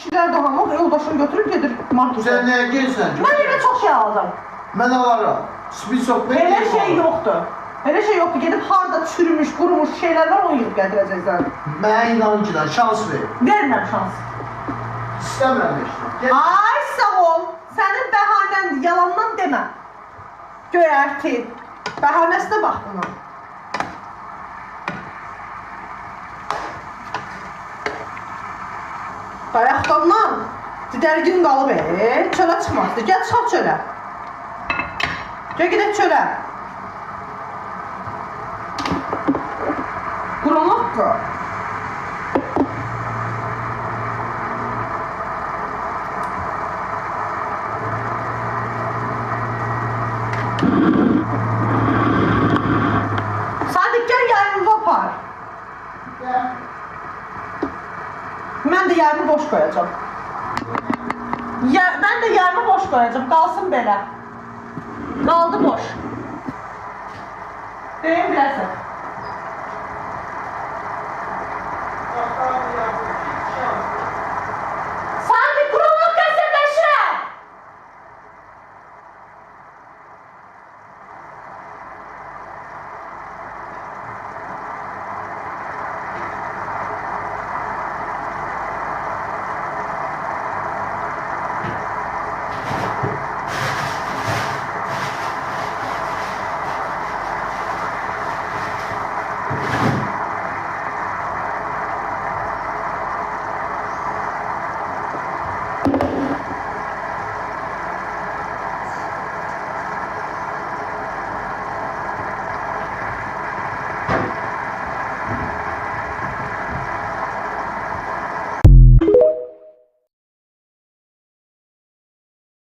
kişilər də hamı yoldaşını götürüb gedir marketə. Sən nəyə gelsən? Mən evə çox şey alacam. Mən alaram. Spisok mən Belə şey yoxdur. Belə şey yoxdur. Gedib harda çürümüş, qurumuş şeylər var, onu yığıb gətirəcəksən. Mənə inan ki, şans ver. Verməm şans. İstəmirəm işte. Ay sağ ol. Sənin bəhanən yalandan demə. Göyərti. Bəhanəsinə bax buna. Bayaqdandan didərgin qalıb, çölə çıxmazdı. Gəl çıxaq çölə. Gəl gedək çölə. Qurumaq qı. Sadiq, gəl yayımı apar. Mən də yayımı boş qoyacam. Mən də yayımı boş qoyacam, qalsın belə. Qaldı boş. Deyim biləsən.